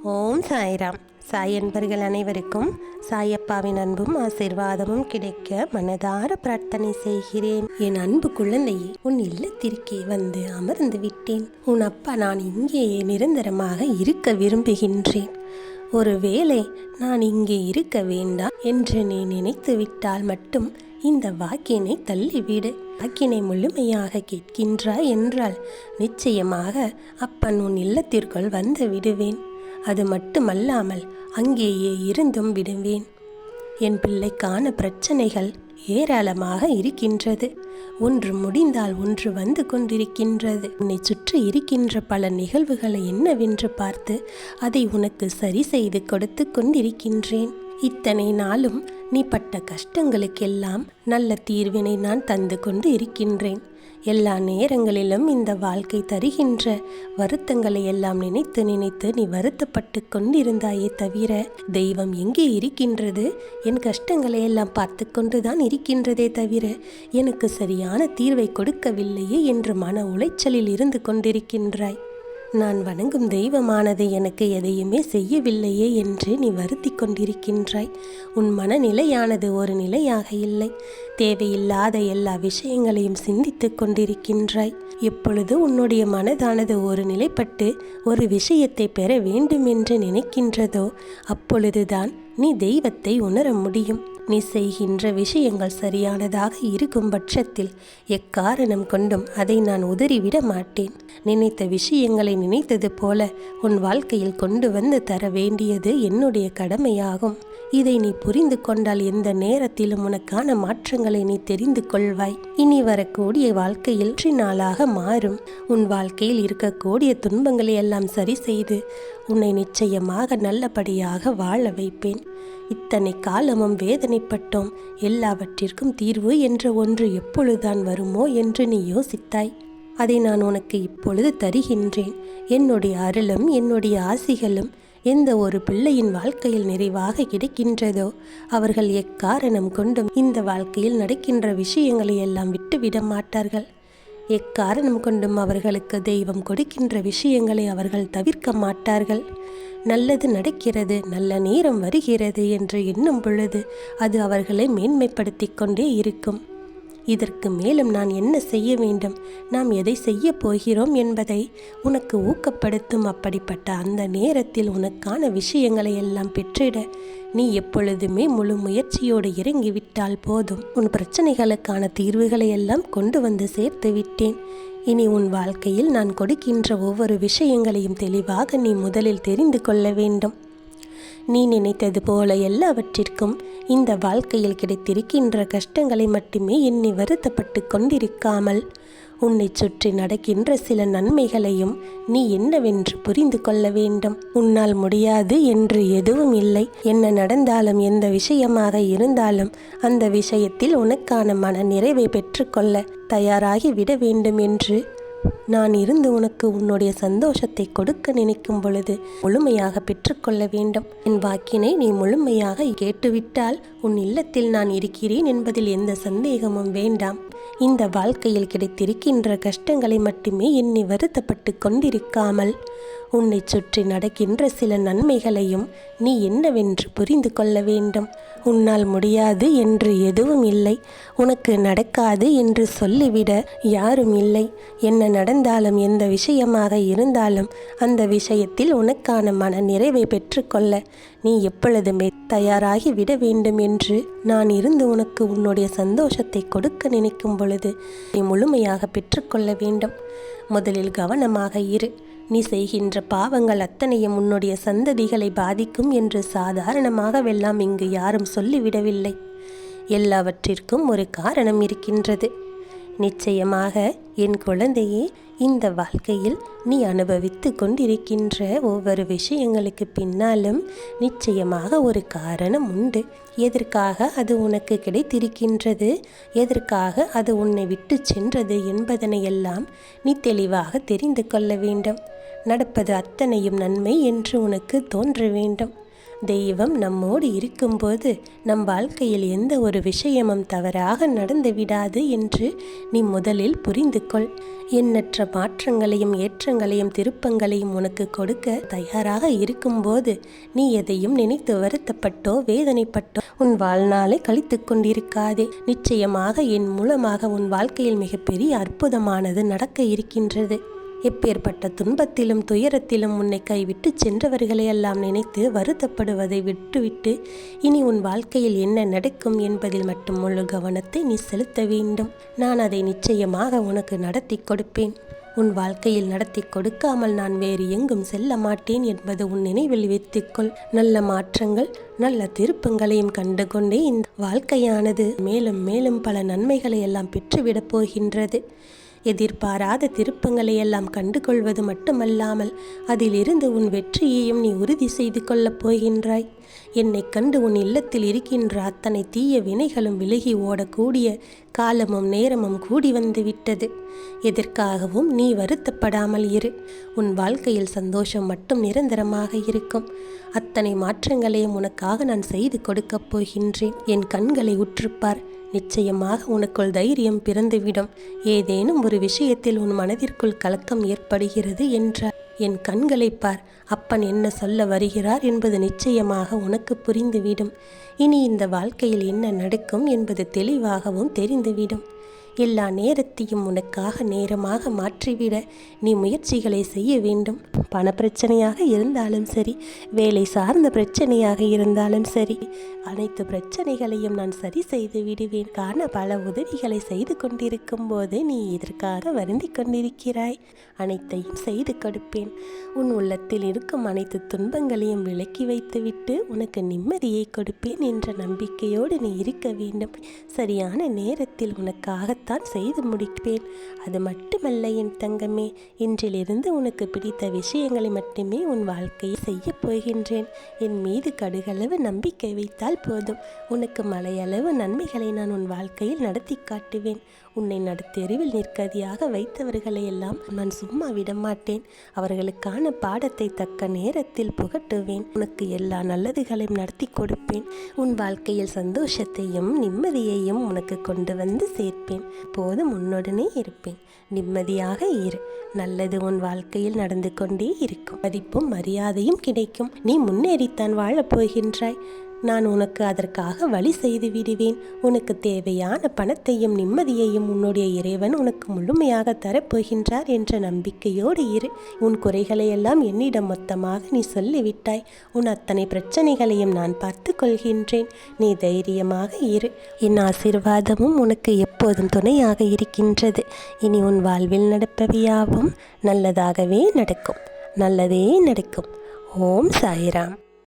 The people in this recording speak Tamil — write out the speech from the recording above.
ஓம் சாய்ராம். சாய் அன்பர்கள் அனைவருக்கும் சாயப்பாவின் அன்பும் ஆசீர்வாதமும் கிடைக்க மனதார பிரார்த்தனை செய்கிறேன். என் அன்பு குழந்தையே, உன் இல்லத்திற்கே வந்து அமர்ந்து விட்டேன். உன் அப்பா நான் இங்கேயே நிரந்தரமாக இருக்க விரும்புகின்றேன். ஒருவேளை நான் இங்கே இருக்க வேண்டாம் என்று நீ நினைத்து விட்டால் மட்டும் இந்த வாக்கினை தள்ளிவிடு. வாக்கினை முழுமையாக கேட்கின்றாய் என்றால் நிச்சயமாக அப்பன் உன் இல்லத்திற்குள் வந்து விடுவேன். அது மட்டுமல்லாமல் அங்கேயே இருந்தும் விடுவேன். என் பிள்ளைக்கான பிரச்சனைகள் ஏராளமாக இருக்கின்றது. ஒன்று முடிந்தால் ஒன்று வந்து கொண்டிருக்கின்றது. உன்னை சுற்றி இருக்கின்ற பல நிகழ்வுகளை என்னவென்று பார்த்து அதை உனக்கு சரி செய்து கொடுத்து கொண்டிருக்கின்றேன். இத்தனை நாளும் நீ பட்ட கஷ்டங்களுக்கெல்லாம் நல்ல தீர்வினை நான் தந்து கொண்டு இருக்கின்றேன். எல்லா நேரங்களிலும் இந்த வாழ்க்கை தருகின்ற வருத்தங்களை எல்லாம் நினைத்து நினைத்து நீ வருத்தப்பட்டு கொண்டிருந்தாயே தவிர தெய்வம் எங்கே இருக்கின்றது, என் கஷ்டங்களை எல்லாம் பார்த்து கொண்டுதான் இருக்கின்றதே தவிர எனக்கு சரியான தீர்வை கொடுக்கவில்லையே என்று மன உளைச்சலில் இருந்து கொண்டிருக்கின்றாய். நான் வணங்கும் தெய்வமானது எனக்கு எதையுமே செய்யவில்லையே என்று நீ வருத்தி கொண்டிருக்கின்றாய். உன் மனநிலையானது ஒரு நிலையாக இல்லை. தேவையில்லாத எல்லா விஷயங்களையும் சிந்தித்து கொண்டிருக்கின்றாய். எப்பொழுது உன்னுடைய மனதானது ஒரு நிலைப்பட்டு ஒரு விஷயத்தை பெற வேண்டும் என்று நினைக்கின்றதோ அப்பொழுதுதான் நீ தெய்வத்தை உணர முடியும். நீ செய்கின்ற விஷயங்கள் சரியானதாக இருக்கும் பட்சத்தில் எக்காரணம் கொண்டும் அதை நான் உதறிவிட மாட்டேன். நினைத்த விஷயங்களை நினைத்தது போல உன் வாழ்க்கையில் கொண்டு வந்து தர வேண்டியது என்னுடைய கடமையாகும். இதை நீ புரிந்து கொண்டால் எந்த நேரத்திலும் உனக்கான மாற்றங்களை நீ தெரிந்து கொள்வாய். இனி வரக்கூடிய வாழ்க்கையில் நாளாக மாறும். உன் வாழ்க்கையில் இருக்கக்கூடிய துன்பங்களை எல்லாம் சரி செய்து உன்னை நிச்சயமாக நல்லபடியாக வாழ வைப்பேன். இத்தனை காலமும் வேதனைப்பட்டோம், எல்லாவற்றிற்கும் தீர்வு என்ற ஒன்று எப்பொழுதுதான் வருமோ என்று நீ யோசித்தாய். அதை நான் உனக்கு இப்பொழுது தருகின்றேன். என்னுடைய அருளும் என்னுடைய ஆசிகளும் எந்த ஒரு பிள்ளையின் வாழ்க்கையில் நிறைவாக கிடைக்கின்றதோ அவர்கள் எக்காரணம் கொண்டும் இந்த வாழ்க்கையில் நடக்கின்ற விஷயங்களை எல்லாம் விட்டுவிட மாட்டார்கள். எக்காரணம் கொண்டும் அவர்களுக்கு தெய்வம் கொடுக்கின்ற விஷயங்களை அவர்கள் தவிர்க்க மாட்டார்கள். நல்லது நடக்கிறது, நல்ல நேரம் வருகிறது என்று எண்ணும் பொழுது அது அவர்களை மேன்மைப்படுத்தி கொண்டே இருக்கும். இதற்கு மேலும் நான் என்ன செய்ய வேண்டும், நாம் எதை செய்ய போகிறோம் என்பதை உனக்கு ஊக்கப்படுத்தும். அப்படிப்பட்ட அந்த நேரத்தில் உனக்கான விஷயங்களை எல்லாம் பெற்றிட நீ எப்பொழுதுமே முழு முயற்சியோடு இறங்கிவிட்டால் போதும். உன் பிரச்சனைகளுக்கான தீர்வுகளை எல்லாம் கொண்டு வந்து சேர்த்து விட்டேன். இனி உன் வாழ்க்கையில் நான் கொடுக்கின்ற ஒவ்வொரு விஷயங்களையும் தெளிவாக நீ முதலில் தெரிந்து கொள்ள வேண்டும். நீ நினைத்தது போல எல்லாவற்றிற்கும் இந்த வாழ்க்கையில் கிடைத்திருக்கின்ற கஷ்டங்களை மட்டுமே எண்ணி வருத்தப்பட்டு கொண்டிருக்காமல் உன்னை சுற்றி நடக்கின்ற சில நன்மைகளையும் நீ என்னவென்று புரிந்து கொள்ள வேண்டும். உன்னால் முடியாது என்று எதுவும் இல்லை. என்ன நடந்தாலும் எந்த விஷயமாக இருந்தாலும் அந்த விஷயத்தில் உனக்கான மன நிறைவை பெற்றுக்கொள்ள தயாராகி விட வேண்டும் என்று நான் இருந்து உனக்கு உன்னுடைய சந்தோஷத்தை கொடுக்க நினைக்கும் பொழுது முழுமையாக பெற்றுக்கொள்ள வேண்டும். என் வாக்கினை நீ முழுமையாக கேட்டுவிட்டால் உன் இல்லத்தில் நான் இருக்கிறேன் என்பதில் எந்த சந்தேகமும் வேண்டாம். இந்த வாழ்க்கையில் கிடைத்திருக்கின்ற கஷ்டங்களை மட்டுமே எண்ணி வருத்தப்பட்டு கொண்டிருக்காமல் உன்னை சுற்றி நடக்கின்ற சில நன்மைகளையும் நீ என்னவென்று புரிந்து கொள்ள வேண்டும். உன்னால் முடியாது என்று எதுவும் இல்லை, உனக்கு நடக்காது என்று சொல்லிவிட யாரும் இல்லை. என்ன நடந்தாலும் எந்த விஷயமாக இருந்தாலும் அந்த விஷயத்தில் உனக்கான மன நிறைவை பெற்றுக்கொள்ள நீ எப்பொழுதுமே தயாராகி விட வேண்டும் என்று நான் இருந்து உனக்கு உன்னுடைய சந்தோஷத்தை கொடுக்க நினைக்கும் பொழுது நீ முழுமையாக பெற்றுக்கொள்ள வேண்டும். முதலில் கவனமாக இரு. நீ செய்கின்ற பாவங்கள் அத்தனையும் உன்னுடைய சந்ததிகளை பாதிக்கும் என்று சாதாரணமாகவெல்லாம் இங்கு யாரும் சொல்லிவிடவில்லை. எல்லாவற்றிற்கும் ஒரு காரணம் இருக்கின்றது. நிச்சயமாக என் குழந்தையே, இந்த வாழ்க்கையில் நீ அனுபவித்து கொண்டிருக்கின்ற ஒவ்வொரு விஷயங்களுக்கு பின்னாலும் நிச்சயமாக ஒரு காரணம் உண்டு. எதற்காக அது உனக்கு கிடைத்திருக்கின்றது, எதற்காக அது உன்னை விட்டு சென்றது என்பதனையெல்லாம் நீ தெளிவாக தெரிந்து கொள்ள வேண்டும். நடப்பது அத்தனையும் நன்மை என்று உனக்கு தோன்ற வேண்டும். தெய்வம் நம்மோடு இருக்கும்போது நம் வாழ்க்கையில் எந்த ஒரு விஷயமும் தவறாக நடந்து விடாது என்று நீ முதலில் புரிந்து கொள். எண்ணற்ற மாற்றங்களையும் ஏற்றங்களையும் திருப்பங்களையும் உனக்கு கொடுக்க தயாராக இருக்கும்போது நீ எதையும் நினைத்து வருத்தப்பட்டோ வேதனைப்பட்டோ உன் வாழ்நாளை கழித்து கொண்டிருக்காதே. நிச்சயமாக என் மூலமாக உன் வாழ்க்கையில் மிகப்பெரிய அற்புதமானது நடக்க இருக்கின்றது. எப்பேற்பட்ட துன்பத்திலும் துயரத்திலும் உன்னை கைவிட்டு சென்றவர்களையெல்லாம் நினைத்து வருத்தப்படுவதை விட்டுவிட்டு இனி உன் வாழ்க்கையில் என்ன நடக்கும் என்பதில் மட்டும் முழு கவனத்தை நீ செலுத்த வேண்டும். நான் அதை நிச்சயமாக உனக்கு நடத்தி கொடுப்பேன். உன் வாழ்க்கையில் நடத்தி கொடுக்காமல் நான் வேறு எங்கும் செல்ல மாட்டேன் என்பது உன் நினைவில் வைத்துக்கொள். நல்ல மாற்றங்கள் நல்ல திருப்பங்களையும் கண்டுகொண்டே இந்த வாழ்க்கையானது மேலும் மேலும் பல நன்மைகளை எல்லாம் பெற்றுவிடப் போகின்றது. எதிர்பாராத திருப்பங்களை எல்லாம் கண்டுகொள்வது மட்டுமல்லாமல் அதிலிருந்து உன் வெற்றியையும் நீ உறுதி செய்து கொள்ளப் போகின்றாய். என்னை கண்டு உன் இல்லத்தில் இருக்கின்ற அத்தனை தீய வினைகளும் விலகி ஓடக்கூடிய காலமும் நேரமும் கூடி வந்து விட்டது. எதற்காகவும் நீ வருத்தப்படாமல் இரு. உன் வாழ்க்கையில் சந்தோஷம் மட்டும் நிரந்தரமாக இருக்கும். அத்தனை மாற்றங்களையும் உனக்காக நான் செய்து கொடுக்கப் போகின்றேன். என் கண்களை உற்றுப்பார். நிச்சயமாக உனக்குள் தைரியம் பிறந்துவிடும். ஏதேனும் ஒரு விஷயத்தில் உன் மனதிற்குள் கலக்கம் ஏற்படுகிறது என்றால் என் கண்களை பார். அப்பன் என்ன சொல்ல வருகிறார் என்பது நிச்சயமாக உனக்கு புரிந்துவிடும். இனி இந்த வாழ்க்கையில் என்ன நடக்கும் என்பது தெளிவாகவும் தெரிந்துவிடும். எல்லா நேரத்தையும் உனக்காக நேரமாக மாற்றிவிட நீ முயற்சிகளை செய்ய வேண்டும். பண பிரச்சனையாக இருந்தாலும் சரி, வேலை சார்ந்த பிரச்சனையாக இருந்தாலும் சரி, அனைத்து பிரச்சனைகளையும் நான் சரி செய்து விடுவேன். பல உதவிகளை செய்து கொண்டிருக்கும் போது நீ இதற்காக வருந்தி கொண்டிருக்கிறாய். அனைத்தையும் செய்து கொடுப்பேன். உன் உள்ளத்தில் இருக்கும் அனைத்து துன்பங்களையும் விலக்கி வைத்துவிட்டு உனக்கு நிம்மதியை கொடுப்பேன் என்ற நம்பிக்கையோடு நீ இருக்க வேண்டும். சரியான நேரத்தில் உனக்காக செய்து முடிப்பேன். அது மட்டுமல்ல என் தங்கமே, இன்றிலிருந்து உனக்கு பிடித்த விஷயங்களை மட்டுமே உன் வாழ்க்கையை செய்ய போகின்றேன். என் மீது கடுகளவு நம்பிக்கை வைத்தால் போதும். உனக்கு மலையளவு நன்மைகளை நான் உன் வாழ்க்கையில் நடத்தி காட்டுவேன். உன்னை நடுத்தெருவில் நிற்கதியாக வைத்தவர்களை எல்லாம் நான் சும்மா விடமாட்டேன். அவர்களுக்கான பாடத்தை தக்க நேரத்தில் புகட்டுவேன். உனக்கு எல்லா நல்லதுகளையும் நடத்தி கொடுப்பேன். உன் வாழ்க்கையில் சந்தோஷத்தையும் நிம்மதியையும் உனக்கு கொண்டு வந்து சேர்ப்பேன். போதும் உன்னுடனே இருப்பேன். நிம்மதியாக இரு. நல்லது உன் வாழ்க்கையில் நடந்து கொண்டே இருக்கும். மதிப்பும் மரியாதையும் கிடைக்கும். நீ முன்னேறித்தான் வாழப் போகின்றாய். நான் உனக்கு அதற்காக வழி செய்து விடுவேன். உனக்கு தேவையான பணத்தையும் நிம்மதியையும் உன்னுடைய இறைவன் உனக்கு முழுமையாக தரப்போகின்றார் என்ற நம்பிக்கையோடு இரு. உன் குறைகளையெல்லாம் என்னிடம் மொத்தமாக நீ சொல்லிவிட்டாய். உன் அத்தனை பிரச்சனைகளையும் நான் பார்த்து கொள்கின்றேன். நீ தைரியமாக இரு. என் ஆசீர்வாதமும் உனக்கு எப்போதும் துணையாக இருக்கின்றது. இனி உன் வாழ்வில் நடப்பவையாவும் நல்லதாகவே நடக்கும். நல்லதே நடக்கும். ஓம் சாய்ராம்.